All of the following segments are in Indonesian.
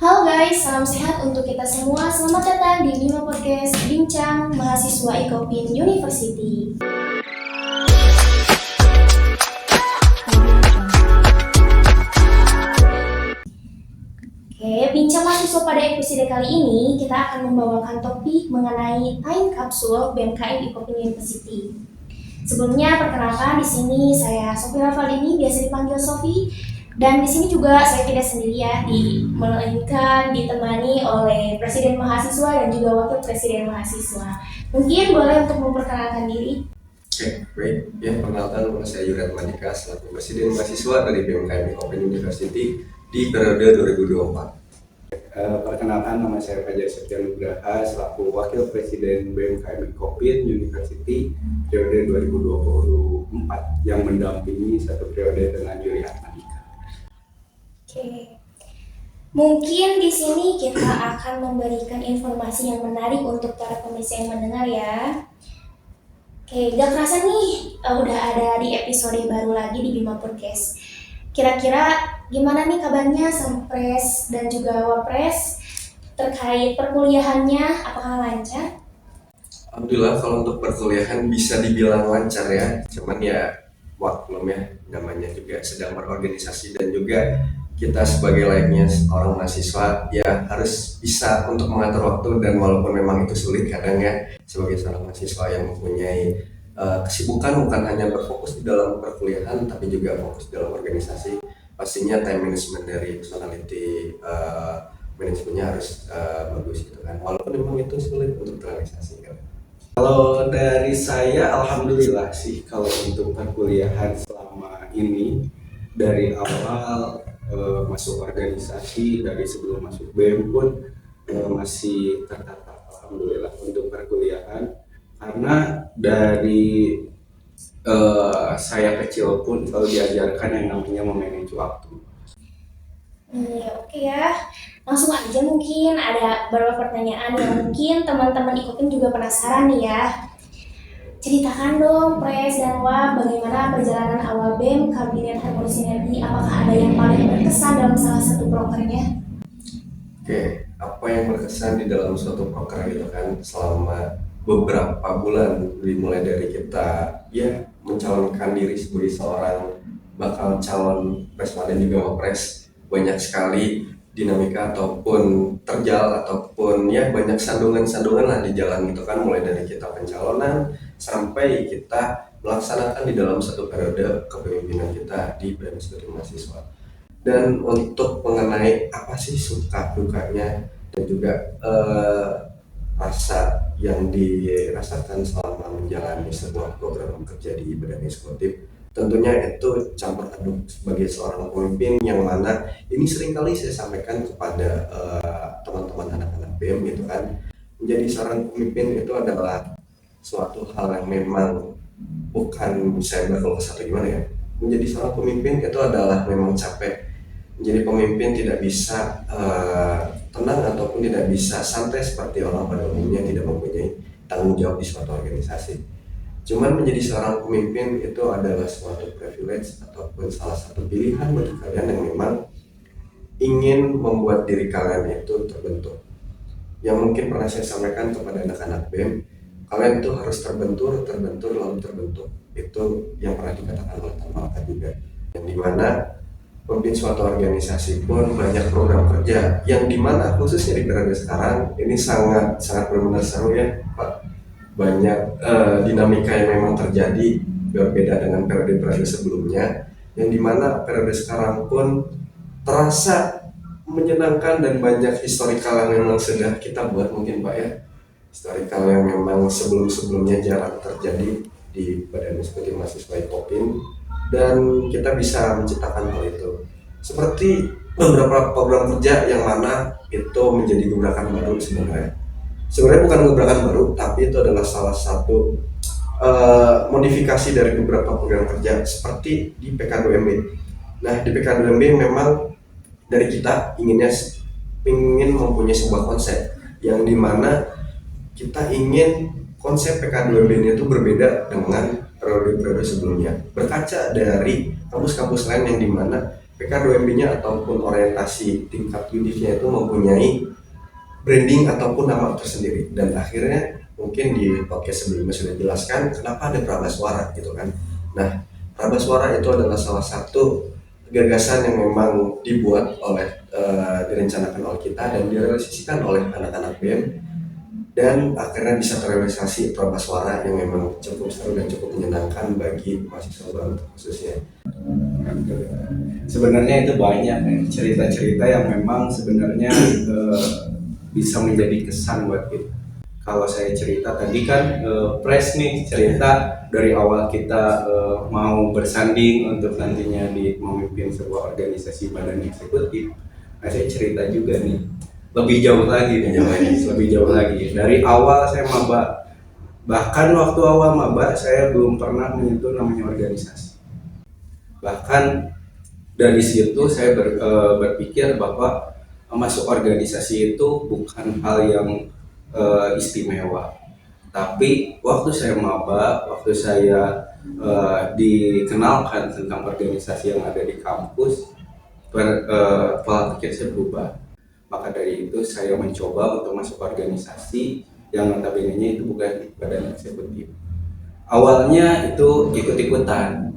Halo guys, salam sehat untuk kita semua. Selamat datang di Bima Podcast Bincang Mahasiswa Ikopin University. Oke, bincang mahasiswa pada episode kali ini kita akan membawakan topik mengenai time capsule BMKM Ikopin University. Sebelumnya perkenalkan di sini saya Sofi Rafaldini, biasa dipanggil Sofi. Dan di sini juga saya tidak sendiri ya, melainkan ditemani oleh Presiden Mahasiswa dan juga Wakil Presiden Mahasiswa. Mungkin boleh untuk memperkenalkan diri. Oke, baik. Ya, perkenalkan nama saya Yurat Madika, selaku Presiden Mahasiswa dari BMKM Open University di periode 2024. Perkenalkan, nama saya Fajar Septian Nugraha, selaku Wakil Presiden BMKM Open University periode 2024 yang mendampingi satu periode dengan Yurat Madika. Oke. Mungkin di sini kita akan memberikan informasi yang menarik untuk para pemirsa yang mendengar ya. Oke, gak kerasa nih udah ada di episode baru lagi di Bima Podcast. Kira-kira gimana nih kabarnya Sampres dan juga Wapres terkait perkuliahannya, apakah lancar? Alhamdulillah kalau untuk perkuliahan bisa dibilang lancar ya, cuman ya maklumnya namanya juga sedang berorganisasi dan juga kita sebagai layaknya orang mahasiswa ya harus bisa untuk mengatur waktu, dan walaupun memang itu sulit kadang ya sebagai seorang mahasiswa yang mempunyai kesibukan bukan hanya berfokus di dalam perkuliahan tapi juga fokus dalam organisasi, pastinya time management dari personality manajemennya harus bagus gitu kan, walaupun memang itu sulit untuk terrealisasi kan. Kalau dari saya, alhamdulillah sih kalau untuk perkuliahan selama ini dari awal masuk organisasi, dari sebelum masuk BEM pun masih tertata, alhamdulillah untuk perkuliahan, karena dari saya kecil pun selalu diajarkan yang namanya memanage waktu. Oke ya, langsung aja mungkin ada beberapa pertanyaan yang mungkin teman-teman Ikopin juga penasaran nih ya. Ceritakan dong Pres dan Wap, bagaimana perjalanan awal BEM Kabinet Harmoni Sinergi, apakah ada yang paling berkesan dalam salah satu prokernya? Oke, apa yang berkesan di dalam suatu proker gitu kan selama beberapa bulan, dimulai dari kita ya mencalonkan diri sebagai seorang bakal calon presma dan juga wapres, banyak sekali dinamika ataupun terjal ataupun ya banyak sandungan-sandungan lah di jalan gitu kan, mulai dari kita pencalonan sampai kita melaksanakan di dalam satu periode kepemimpinan kita di BEM sebagai mahasiswa. Dan untuk mengenai apa sih suka dukanya dan juga rasa yang dirasakan selama menjalani sebuah program kerja di badan eksekutif, tentunya itu campur aduk sebagai seorang pemimpin, yang mana ini seringkali saya sampaikan kepada teman-teman anak-anak BEM gitu kan, menjadi seorang pemimpin itu adalah suatu hal yang memang bukan saya berkeluh kesah atau gimana ya. Menjadi seorang pemimpin itu adalah memang capek. Menjadi pemimpin tidak bisa tenang ataupun tidak bisa santai seperti orang pada umumnya, tidak mempunyai tanggung jawab di suatu organisasi. Cuman menjadi seorang pemimpin itu adalah suatu privilege ataupun salah satu pilihan bagi kalian yang memang ingin membuat diri kalian itu terbentuk. Yang mungkin pernah saya sampaikan kepada anak-anak BEM, kalian itu harus terbentur lalu terbentuk. Itu yang pernah dikatakan oleh Tan Malaka juga, yang dimana pemimpin suatu organisasi pun banyak program kerja yang dimana khususnya di periode sekarang ini sangat benar-benar seru ya Pak. Banyak dinamika yang memang terjadi berbeda dengan periode-periode sebelumnya, yang dimana periode sekarang pun terasa menyenangkan dan banyak historikal yang memang sudah kita buat mungkin Pak ya, historikal yang memang sebelum-sebelumnya jarang terjadi di badan eksekutif mahasiswa Ikopin, dan kita bisa menciptakan hal itu seperti beberapa program kerja yang mana itu menjadi gebrakan baru. Sebenarnya bukan gebrakan baru, tapi itu adalah salah satu modifikasi dari beberapa program kerja seperti di PK2MB. Nah, di PK2MB memang dari kita ingin mempunyai sebuah konsep yang dimana kita ingin konsep PK2MB ini itu berbeda dengan periode-periode sebelumnya, berkaca dari kampus-kampus lain yang dimana PK2MB-nya ataupun orientasi tingkat unitnya itu mempunyai branding ataupun nama tersendiri. Dan akhirnya mungkin di podcast sebelumnya sudah jelaskan kenapa ada Prabaswara gitu kan. Nah, Prabaswara itu adalah salah satu gagasan yang memang dibuat oleh direncanakan oleh kita dan direalisasikan oleh anak-anak BEM, dan akhirnya bisa terrealisasi Prabaswara yang memang cukup seru dan cukup menyenangkan bagi mahasiswa baru khususnya. Sebenarnya itu banyak cerita-cerita yang memang sebenarnya bisa menjadi kesan buat kita. Kalau saya cerita tadi kan Pres nih cerita dari awal kita mau bersanding untuk nantinya memimpin sebuah organisasi badan eksekutif. Nah, saya cerita juga nih lebih jauh lagi lebih jauh lagi. Dari awal saya maba, bahkan waktu awal maba saya belum pernah menyentuh namanya organisasi. Bahkan dari situ saya berpikir bahwa masuk organisasi itu bukan hal yang istimewa. Tapi waktu saya maba, waktu saya dikenalkan tentang organisasi yang ada di kampus, pola pikir saya berubah. Maka dari itu saya mencoba untuk masuk organisasi yang notabene-nya itu bukan badan eksekutif. Awalnya itu ikut-ikutan,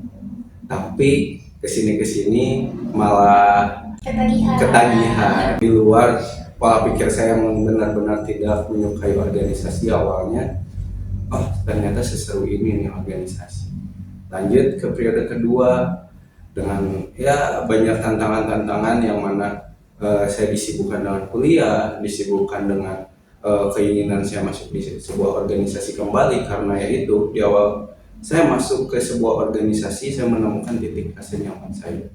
tapi kesini malah ketagihan. Di luar pola pikir saya yang benar-benar tidak menyukai organisasi awalnya, ternyata seseru ini nih organisasi. Lanjut ke periode kedua dengan banyak tantangan-tantangan yang mana saya disibukkan dengan kuliah, disibukkan dengan keinginan saya masuk di sebuah organisasi kembali, karena itu di awal saya masuk ke sebuah organisasi saya menemukan titik rasa nyaman saya.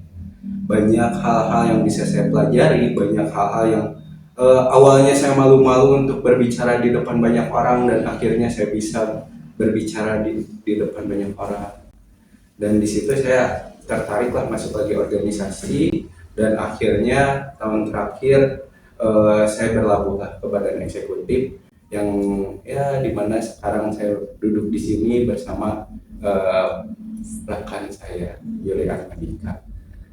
Banyak hal-hal yang bisa saya pelajari, banyak hal-hal yang awalnya saya malu-malu untuk berbicara di depan banyak orang, dan akhirnya saya bisa berbicara di depan banyak orang. Dan di situ saya tertariklah masuk lagi organisasi, dan akhirnya tahun terakhir saya berlabuhlah ke badan eksekutif yang dimana sekarang saya duduk di sini bersama rekan saya Yulian Andika.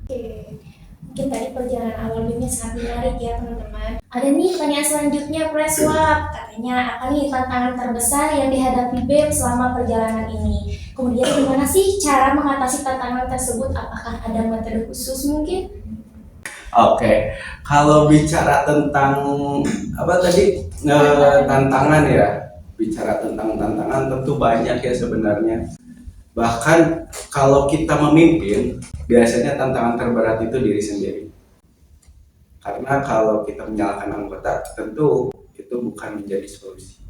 Oke, mungkin tadi perjalanan awal BEM-nya sangat menarik ya teman-teman. Ada nih pertanyaan selanjutnya, Preswap. Katanya apa nih tantangan terbesar yang dihadapi BEM selama perjalanan ini? Kemudian gimana sih cara mengatasi tantangan tersebut? Apakah ada metode khusus mungkin? Oke, kalau bicara tentang tantangan ya, bicara tentang tantangan tentu banyak ya sebenarnya. Bahkan kalau kita memimpin, biasanya tantangan terberat itu diri sendiri. Karena kalau kita menyalahkan anggota, tentu itu bukan menjadi solusi.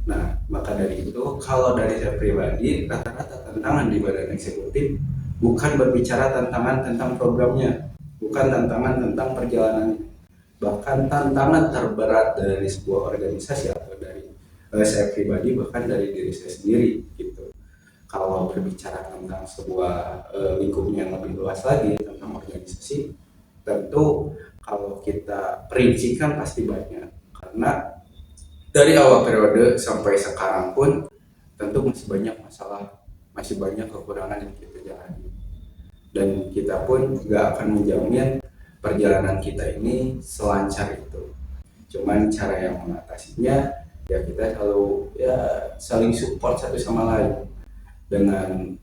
Nah, maka dari itu, kalau dari saya pribadi, rata-rata tantangan di badan eksekutif bukan berbicara tantangan tentang programnya, bukan tantangan tentang perjalanannya. Bahkan tantangan terberat dari sebuah organisasi atau dari saya pribadi, bahkan dari diri saya sendiri gitu. Kalau berbicara tentang sebuah lingkupnya yang lebih luas lagi tentang organisasi, tentu kalau kita perincikan pasti banyak. Karena dari awal periode sampai sekarang pun tentu masih banyak masalah, masih banyak kekurangan yang kita jalani. Dan kita pun gak akan menjamin perjalanan kita ini selancar itu. Cuman cara yang mengatasinya ya kita selalu saling support satu sama lain. Dengan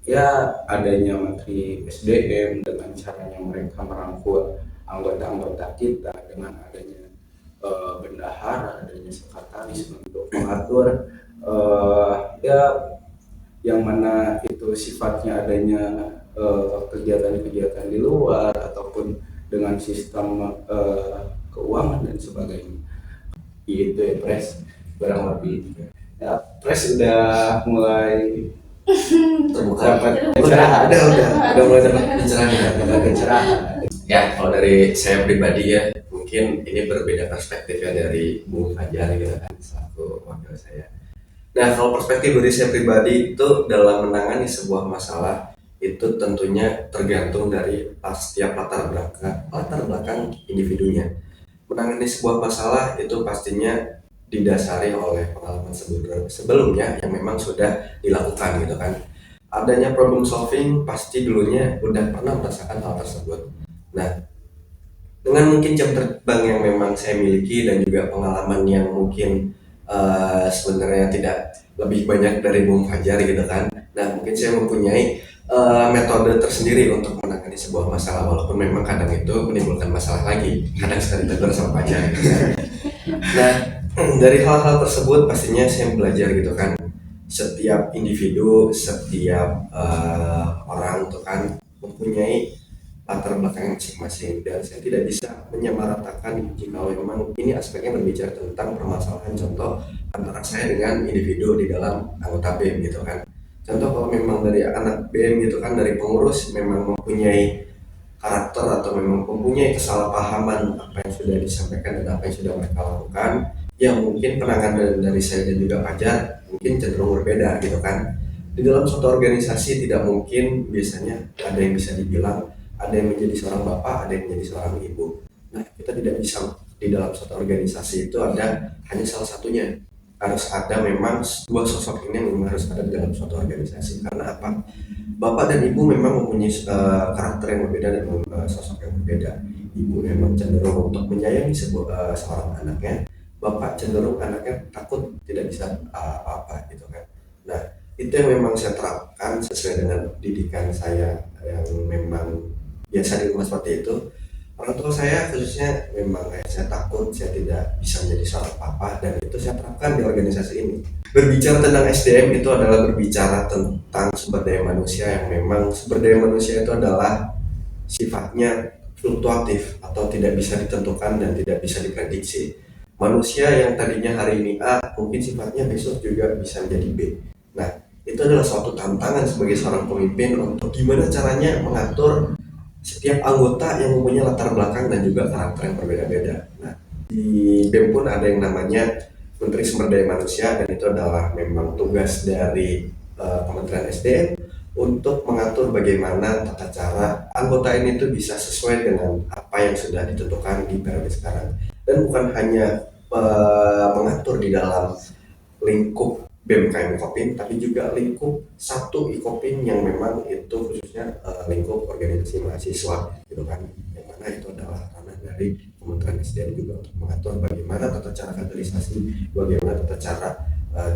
adanya Menteri SDM, dengan caranya mereka merangkul anggota-anggota kita, dengan adanya bendahara, adanya sekretaris untuk mengatur yang mana itu sifatnya adanya kegiatan-kegiatan di luar ataupun dengan sistem keuangan dan sebagainya. Gitu ya Pres, kurang lebih. Ya, Pres udah mulai Terbuka. Udah mulai dapat pencerahan. Ya, kalau dari saya pribadi ya, mungkin ini berbeda perspektif ya dari Bung Fajar gitu kan, selaku wakil saya. Nah, kalau perspektif dari saya pribadi itu dalam menangani sebuah masalah itu tentunya tergantung dari setiap latar belakang individunya. Menangani sebuah masalah itu pastinya didasari oleh pengalaman sebelumnya yang memang sudah dilakukan gitu kan. adanya problem solving pasti dulunya udah pernah merasakan hal tersebut. Nah, dengan mungkin jam terbang yang memang saya miliki dan juga pengalaman yang mungkin sebenarnya tidak lebih banyak dari Bung Fajar gitu kan. Nah, mungkin saya mempunyai metode tersendiri untuk menangani sebuah masalah, walaupun memang kadang itu menimbulkan masalah lagi, kadang sekali tegur sama pacar gitu kan. Nah, dari hal-hal tersebut pastinya saya belajar gitu kan. Setiap individu, setiap orang tuh kan mempunyai latar belakang masing-masing, dan saya tidak bisa menyamaratakan jika memang ini aspeknya berbicara tentang permasalahan contoh antara saya dengan individu di dalam anggota BEM gitu kan. Contoh kalau memang dari anak BEM gitu kan, dari pengurus memang mempunyai karakter atau memang mempunyai kesalahpahaman apa yang sudah disampaikan dan apa yang sudah mereka lakukan, yang mungkin penanganan dari saya dan juga Fajar mungkin cenderung berbeda gitu kan. Di dalam suatu organisasi tidak mungkin biasanya ada yang bisa dibilang ada yang menjadi seorang bapak, ada yang menjadi seorang ibu. Nah, kita tidak bisa di dalam suatu organisasi itu ada hanya salah satunya. Harus ada memang dua sosok ini yang memang harus ada di dalam suatu organisasi. Karena apa? Bapak dan ibu memang mempunyai karakter yang berbeda dan sosok yang berbeda. Ibu memang cenderung untuk menyayangi seorang anaknya. Bapak cenderung anaknya takut tidak bisa apa-apa gitu kan. Nah, itu yang memang saya terapkan sesuai dengan didikan saya yang memang biasa di rumah seperti itu. Orang tua saya khususnya memang saya takut saya tidak bisa menjadi seorang papa, dan itu saya terapkan di organisasi ini. Berbicara tentang SDM itu adalah berbicara tentang sumber daya manusia yang memang sumber daya manusia itu adalah sifatnya fluktuatif atau tidak bisa ditentukan dan tidak bisa diprediksi. Manusia yang tadinya hari ini A mungkin sifatnya besok juga bisa menjadi B. Nah, itu adalah suatu tantangan sebagai seorang pemimpin untuk gimana caranya mengatur setiap anggota yang mempunyai latar belakang dan juga karakter yang berbeda-beda. Nah, di BEM pun ada yang namanya Menteri Sumber Daya Manusia, dan itu adalah memang tugas dari Kementerian SDM untuk mengatur bagaimana tata cara anggota ini tuh bisa sesuai dengan apa yang sudah ditentukan di periode sekarang. Dan bukan hanya mengatur di dalam lingkup BMKM Ikopin, tapi juga lingkup satu Ikopin yang memang itu khususnya lingkup organisasi mahasiswa gitu kan, yang mana itu adalah ranah dari Kementerian SDM juga untuk mengatur bagaimana tata cara kaderisasi, bagaimana tata cara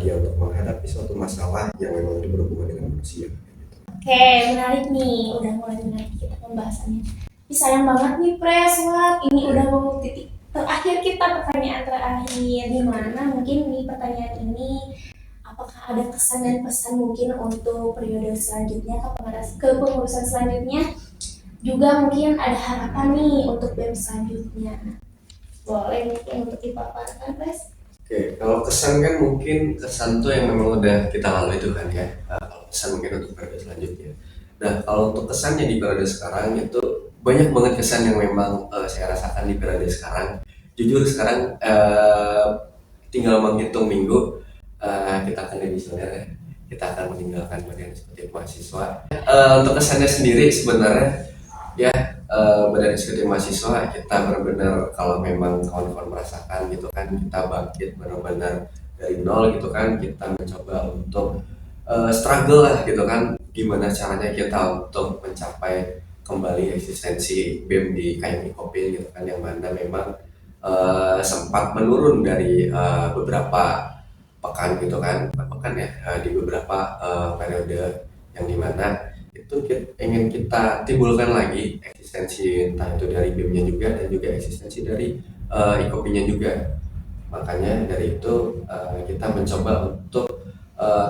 dia untuk menghadapi suatu masalah yang memang berhubungan dengan manusia gitu. Oke, menarik nih, udah mulai menarik kita pembahasannya. Ih, sayang banget nih Pres, wah ini udah mau titik terakhir kita, pertanyaan terakhir. Gimana mungkin nih pertanyaan ini, apakah ada kesan dan pesan mungkin untuk periode selanjutnya, kepengurusan selanjutnya, juga mungkin ada harapan nih untuk BEM selanjutnya. Boleh mungkin untuk dipaparkan, Pres? Oke, kalau kesan kan mungkin kesan tuh yang memang udah kita lalui itu kan ya. Kalau kesan mungkin untuk periode selanjutnya. Nah, kalau untuk kesannya di periode sekarang itu banyak banget kesan yang memang saya rasakan di periode sekarang. Jujur sekarang tinggal menghitung minggu kita akan demisioner ya. Kita akan meninggalkan badan eksekutif mahasiswa. Untuk kesannya sendiri sebenarnya ya, badan eksekutif mahasiswa kita benar-benar kalau memang kawan-kawan merasakan gitu kan, kita bangkit benar-benar dari nol gitu kan, kita mencoba untuk struggle lah gitu kan, gimana caranya kita untuk mencapai kembali eksistensi BEM di KM Ikopin gitu kan, yang mana memang sempat menurun dari beberapa pekan gitu kan, ya di beberapa periode yang dimana itu ingin kita timbulkan lagi eksistensi, entah itu dari BEM-nya juga dan juga eksistensi dari Ikopin-nya juga. Makanya dari itu kita mencoba untuk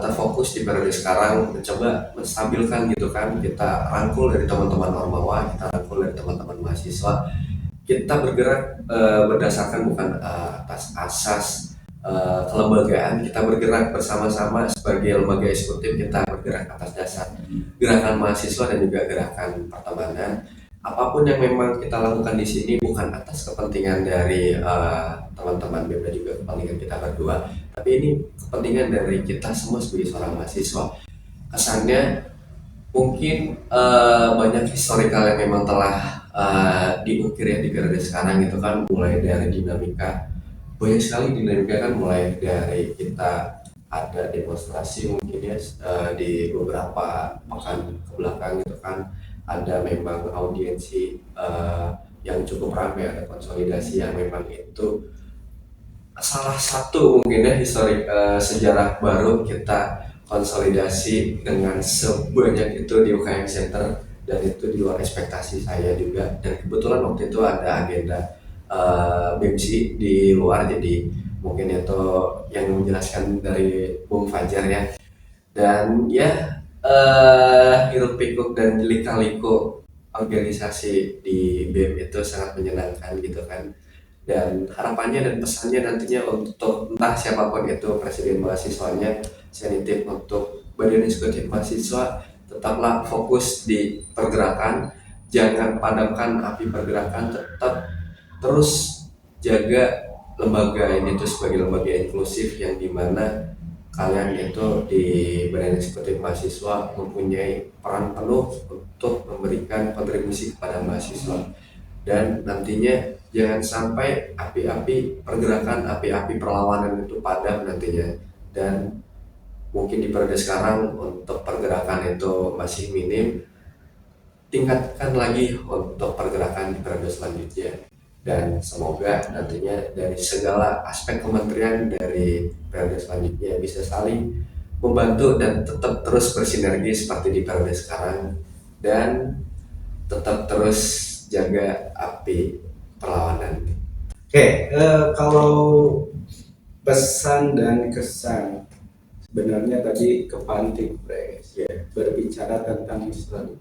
terfokus di periode sekarang, mencoba menstabilkan gitu kan, kita rangkul dari teman-teman Ormawa, kita rangkul dari teman-teman mahasiswa, kita bergerak berdasarkan bukan atas asas kelembagaan, kita bergerak bersama-sama sebagai lembaga eksekutif, kita bergerak atas dasar gerakan mahasiswa dan juga gerakan pertemanan. Apapun yang memang kita lakukan di sini bukan atas kepentingan dari teman-teman BEM dan juga kepentingan kita berdua, tapi ini kepentingan dari kita semua sebagai seorang mahasiswa. Kesannya mungkin banyak historikal yang memang telah diukir ya di periode sekarang gitu kan, mulai dari dinamika, banyak sekali dinamika kan, mulai dari kita ada demonstrasi mungkin ya, di beberapa pekan kebelakang gitu kan, ada memang audiensi yang cukup ramai, ada konsolidasi yang memang itu salah satu mungkin ya sejarah baru kita konsolidasi dengan sebanyak itu di UKM Center, dan itu di luar ekspektasi saya juga. Dan kebetulan waktu itu ada agenda BEMSI di luar, jadi mungkin itu yang menjelaskan dari Bung Fajar ya. Dan ya hiruk pikuk dan lika-liku organisasi di BEM itu sangat menyenangkan gitu kan. Dan harapannya dan pesannya nantinya untuk entah siapapun itu presiden mahasiswanya, saya nitip untuk badan eksekutif mahasiswa, tetaplah fokus di pergerakan, jangan padamkan api pergerakan, tetap terus jaga lembaga ini itu sebagai lembaga inklusif yang dimana kalian itu di badan eksekutif mahasiswa mempunyai peran penuh untuk memberikan kontribusi kepada mahasiswa. Dan nantinya jangan sampai api-api pergerakan, api-api perlawanan itu padam nantinya. Dan mungkin di periode sekarang untuk pergerakan itu masih minim, tingkatkan lagi untuk pergerakan di periode selanjutnya. Dan semoga nantinya dari segala aspek kementerian dari periode selanjutnya bisa saling membantu dan tetap terus bersinergi seperti di periode sekarang, dan tetap terus jaga api perlawanan. Oke, kalau pesan dan kesan sebenarnya tadi kepantik Pres ya, berbicara tentang Islam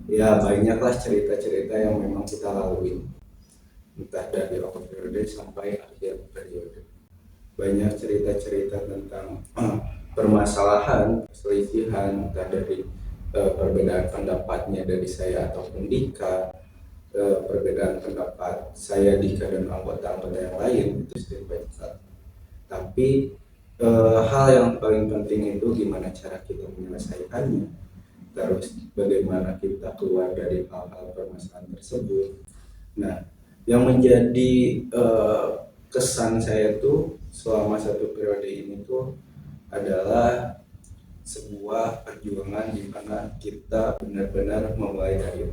ya banyaklah cerita-cerita yang memang kita lalui, entah dari awal periode sampai akhir periode. Banyak cerita-cerita tentang permasalahan, perselisihan, entah dari perbedaan pendapatnya dari saya ataupun Dika, perbedaan pendapat saya, Dika, dan anggota-anggota yang lain, itu sering banyak. Tapi hal yang paling penting itu gimana cara kita menyelesaikannya, terus bagaimana kita keluar dari hal-hal permasalahan tersebut. Nah, yang menjadi kesan saya tuh selama satu periode ini tuh adalah sebuah perjuangan di mana kita benar-benar memulai dari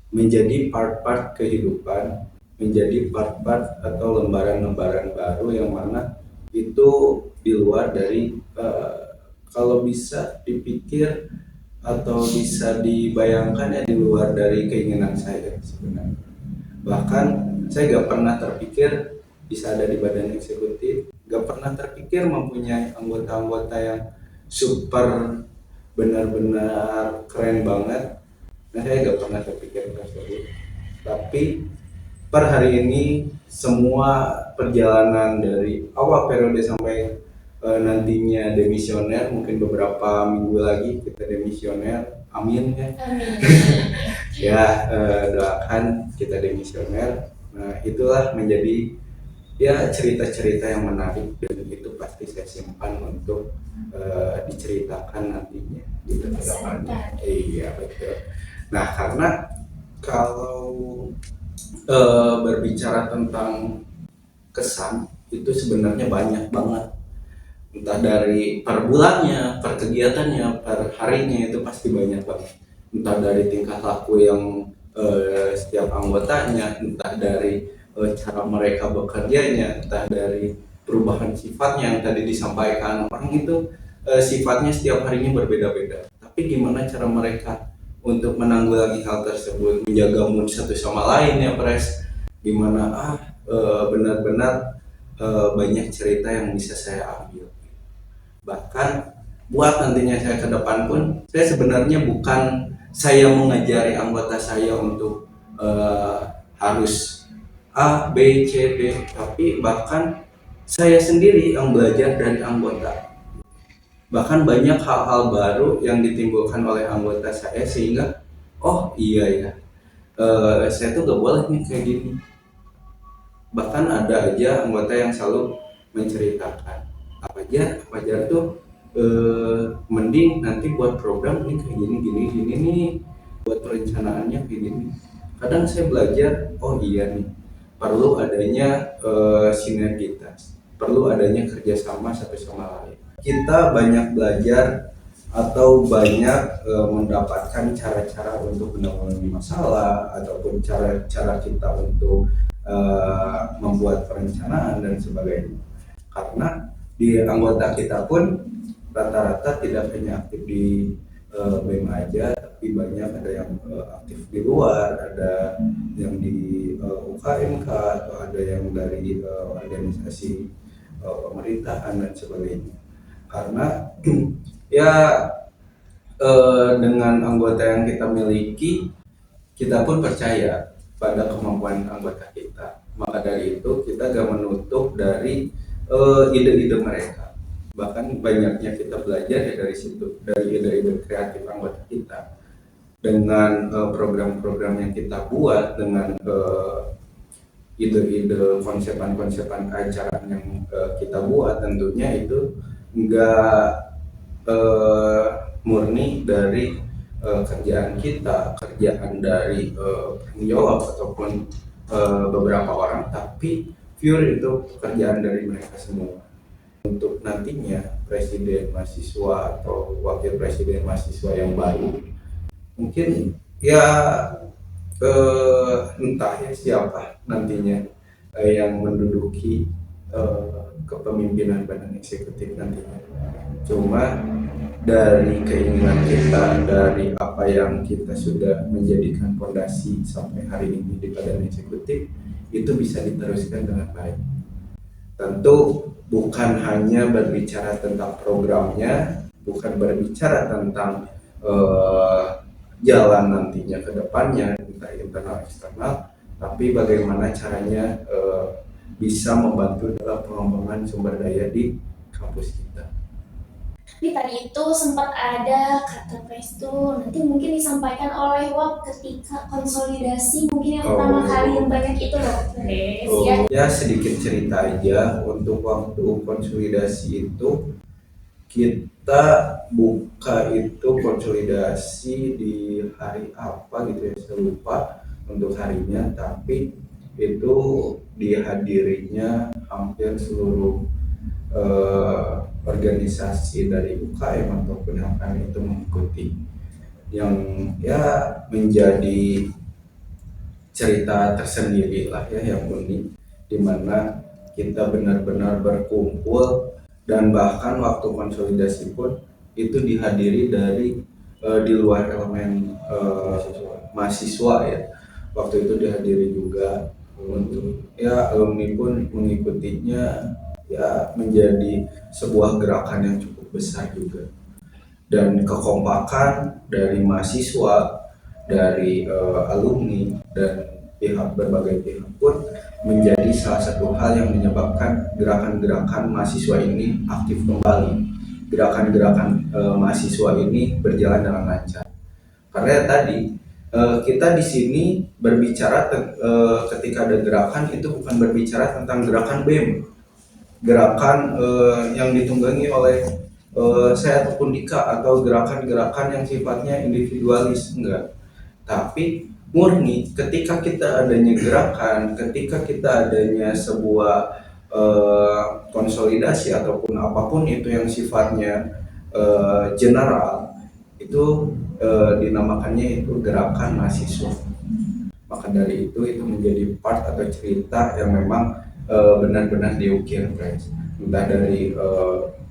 menjadi part-part kehidupan, menjadi part-part atau lembaran-lembaran baru yang mana itu di luar dari kalau bisa dipikir atau bisa dibayangkan ya di luar dari keinginan saya sebenarnya. Bahkan saya gak pernah terpikir bisa ada di badan eksekutif, gak pernah terpikir mempunyai anggota-anggota yang super benar-benar keren banget. Nah, saya gak pernah terpikir tersebut. Tapi per hari ini semua perjalanan dari awal periode sampai nantinya demisioner, mungkin beberapa minggu lagi kita demisioner, amin ya. Ya, doakan kita demisioner. Nah, itulah menjadi ya cerita-cerita yang menarik, dan itu pasti saya simpan untuk diceritakan nantinya gitu ke depannya. Iya, betul. Nah, karena kalau berbicara tentang kesan itu sebenarnya banyak banget, entah dari per bulannya, per kegiatannya, per harinya, itu pasti banyak banget. Entah dari tingkah laku yang setiap anggotanya, entah dari cara mereka bekerjanya, entah dari perubahan sifatnya yang tadi disampaikan. Orang itu sifatnya setiap harinya berbeda-beda, tapi gimana cara mereka untuk menanggulangi hal tersebut, menjaga mood satu sama lain ya Pres. Gimana benar-benar banyak cerita yang bisa saya ambil. Bahkan buat nantinya saya ke depan pun, saya sebenarnya bukan saya mengajari anggota saya untuk harus A, B, C, D, tapi bahkan saya sendiri yang belajar dari anggota. Bahkan banyak hal-hal baru yang ditimbulkan oleh anggota saya sehingga oh iya ya, saya tuh gak boleh nih kayak gini. Bahkan ada aja anggota yang selalu menceritakan apa aja tuh mending nanti buat program nih kayak gini nih, buat perencanaannya kayak gini. Kadang saya belajar oh iya nih perlu adanya sinergitas. perlu adanya kerjasama satu sama lain. Kita banyak belajar atau banyak mendapatkan cara-cara untuk menangani masalah ataupun cara-cara kita untuk membuat perencanaan dan sebagainya. Karena di anggota kita pun rata-rata tidak hanya aktif di BEM aja, tapi banyak ada yang aktif di luar, ada yang di UKMK, atau ada yang dari organisasi pemerintahan dan sebagainya. Karena ya dengan anggota yang kita miliki, kita pun percaya pada kemampuan anggota kita. Maka dari itu kita gak menutup dari ide-ide mereka. Bahkan banyaknya kita belajar ya dari situ, dari ide-ide kreatif anggota kita. Dengan program-program yang kita buat, dengan ide-ide konsepan-konsepan keacaraan yang kita buat, tentunya itu enggak murni dari kerjaan kita, kerjaan dari penjawab ataupun beberapa orang, tapi pure itu pekerjaan dari mereka semua. Untuk nantinya presiden mahasiswa atau wakil presiden mahasiswa yang baru, mungkin ya entah ya siapa nantinya yang menduduki kepemimpinan badan eksekutif nantinya. Cuma dari keinginan kita, dari apa yang kita sudah menjadikan fondasi sampai hari ini di badan eksekutif, itu bisa diteruskan dengan baik. Tentu bukan hanya berbicara tentang programnya, bukan berbicara tentang jalan nantinya ke depannya, entah internal eksternal, tapi bagaimana caranya bisa membantu dalam pengembangan sumber daya di kampus kita. Tapi tadi itu sempat ada kata Prestu, nanti mungkin disampaikan oleh Wap ketika konsolidasi mungkin yang pertama kali yang banyak itu loh. Ya sedikit cerita aja, untuk waktu konsolidasi itu kita buka itu konsolidasi di hari apa gitu ya, saya lupa untuk harinya, tapi itu dihadirinya hampir seluruh organisasi dari UKM ataupun HKM itu mengikuti, yang ya menjadi cerita tersendiri lah ya, yang unik, dimana kita benar-benar berkumpul, dan bahkan waktu konsolidasi pun itu dihadiri dari di luar elemen mahasiswa ya. Waktu itu dihadiri juga untuk ya alumni pun mengikutinya, ya menjadi sebuah gerakan yang cukup besar juga. Dan kekompakan dari mahasiswa, dari alumni dan berbagai pihak pun menjadi salah satu hal yang menyebabkan gerakan-gerakan mahasiswa ini aktif kembali. Gerakan-gerakan mahasiswa ini berjalan dengan lancar. Karena tadi kita di sini berbicara ketika ada gerakan itu bukan berbicara tentang gerakan BEM, gerakan yang ditunggangi oleh saya ataupun Dika, atau gerakan-gerakan yang sifatnya individualis, enggak. Tapi murni ketika kita adanya gerakan, ketika kita adanya sebuah konsolidasi ataupun apapun itu yang sifatnya general, itu dinamakannya itu gerakan mahasiswa. Maka dari itu menjadi part atau cerita yang memang benar-benar diukir, guys. Entah dari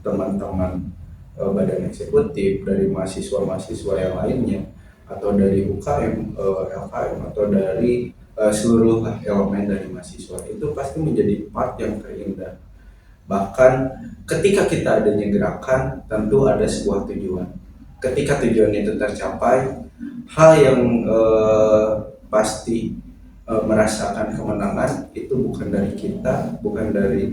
teman-teman badan eksekutif, dari mahasiswa-mahasiswa yang lainnya, atau dari UKM, LKM, atau dari seluruh elemen dari mahasiswa, itu pasti menjadi part yang terindah. Bahkan ketika kita adanya gerakan, tentu ada sebuah tujuan. Ketika tujuan itu tercapai, hal yang pasti merasakan kemenangan itu bukan dari kita, bukan dari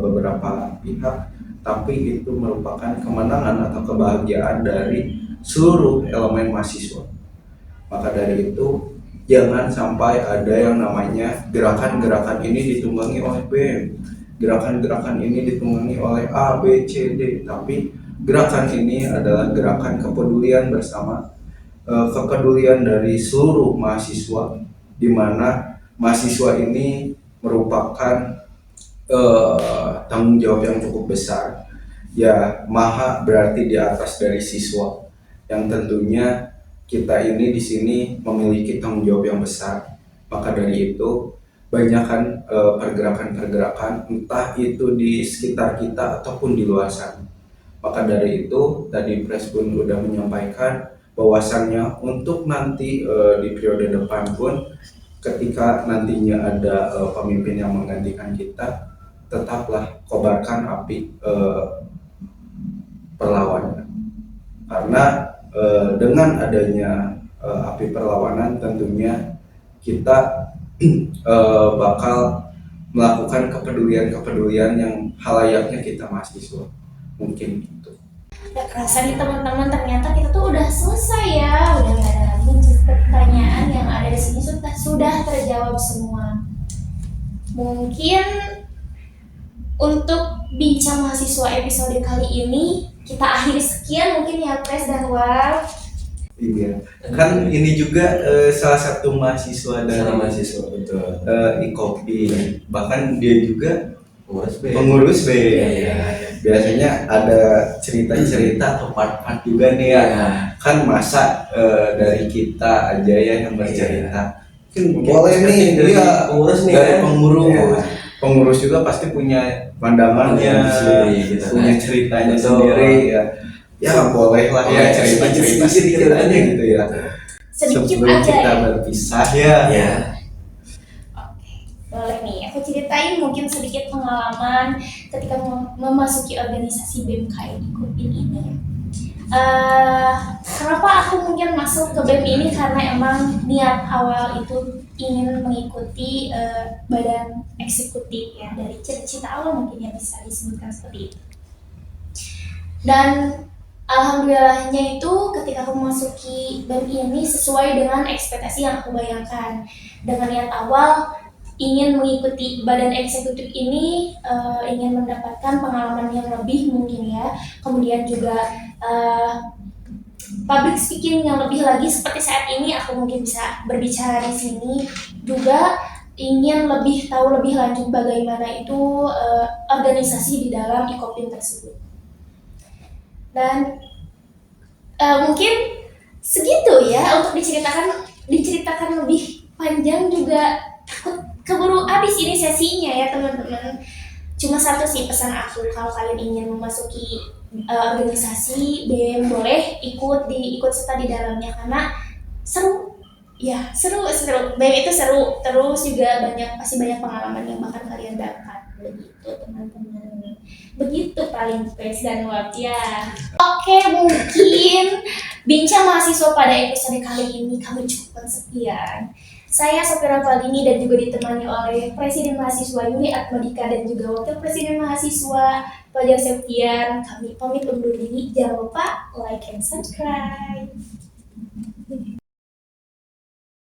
beberapa pihak, tapi itu merupakan kemenangan atau kebahagiaan dari seluruh elemen mahasiswa. Maka dari itu jangan sampai ada yang namanya gerakan-gerakan ini ditunggangi oleh BEM, gerakan-gerakan ini ditunggangi oleh A, B, C, D, tapi gerakan ini adalah gerakan kepedulian bersama, kepedulian dari seluruh mahasiswa, di mana mahasiswa ini merupakan tanggung jawab yang cukup besar. Ya, maha berarti di atas dari siswa, yang tentunya kita ini di sini memiliki tanggung jawab yang besar. Maka dari itu, banyakkan pergerakan-pergerakan, entah itu di sekitar kita ataupun di luar sana. Maka dari itu, tadi Pres pun sudah menyampaikan bahwasannya untuk nanti di periode depan pun, ketika nantinya ada pemimpin yang menggantikan kita, tetaplah kobarkan api perlawanan. Karena dengan adanya api perlawanan, tentunya kita bakal melakukan kepedulian-kepedulian yang halayaknya kita mahasiswa. Mungkin gitu. Gak kerasa nih teman-teman, ternyata kita tuh udah selesai ya, udah gak ada lagi pertanyaan yang ada di sini, sudah terjawab semua. Mungkin untuk bincang mahasiswa episode kali ini kita akhiri sekian mungkin ya Pres dan Wal. Iya. Kan ini juga salah satu mahasiswa dari Sama mahasiswa, betul. IKOPI. Bahkan dia juga Pengurus B. pengurus B. Iya. Biasanya ada cerita-cerita atau part-part juga nih ya. Iya. Kan masa dari kita aja ya yang bercerita. Mungkin Boleh nih, dari dia pengurus nih dari kan? pengurus. Iya. Pengurus juga pasti punya pandangannya, Sendiri, gitu kan. punya ceritanya Betul. sendiri ya. Ya boleh lah ya cerita-cerita sedikit aja gitu ya. Sedikit Sebelum aja kita ya. berpisah ya. Iya. Oke, boleh nih. Aku ceritain mungkin sedikit pengalaman ketika memasuki organisasi BMKI di Kupin ini. Kenapa aku mungkin masuk ke BEM ini, karena emang niat awal itu ingin mengikuti badan eksekutif ya, dari cita-cita awal mungkin yang bisa disebutkan seperti itu. Dan alhamdulillahnya itu ketika aku memasuki BEM ini sesuai dengan ekspektasi yang aku bayangkan. Dengan niat awal ingin mengikuti badan eksekutif ini, ingin mendapatkan pengalaman yang lebih mungkin ya, kemudian juga public speaking yang lebih lagi seperti saat ini aku mungkin bisa berbicara di sini, juga ingin lebih tahu lebih lanjut bagaimana itu organisasi di dalam IKOPIN tersebut. Dan mungkin segitu ya untuk diceritakan lebih panjang juga takut keburu habis ini sesinya ya teman-teman. Cuma satu sih pesan aku, kalau kalian ingin memasuki organisasi BEM, boleh ikut serta di dalamnya karena seru ya, seru BEM itu seru, terus juga pasti banyak pengalaman yang bakal kalian dapat begitu teman-teman. Begitu paling Pres dan Wab ya. Oke, mungkin bincang mahasiswa pada episode kali ini kami cukupkan sekian. Saya Sofira Faldini dan juga ditemani oleh Presiden Mahasiswa Yuri Atmadika dan juga Wakil Presiden Mahasiswa Fajar Septian. Kami pamit undur diri. Jangan lupa like and subscribe.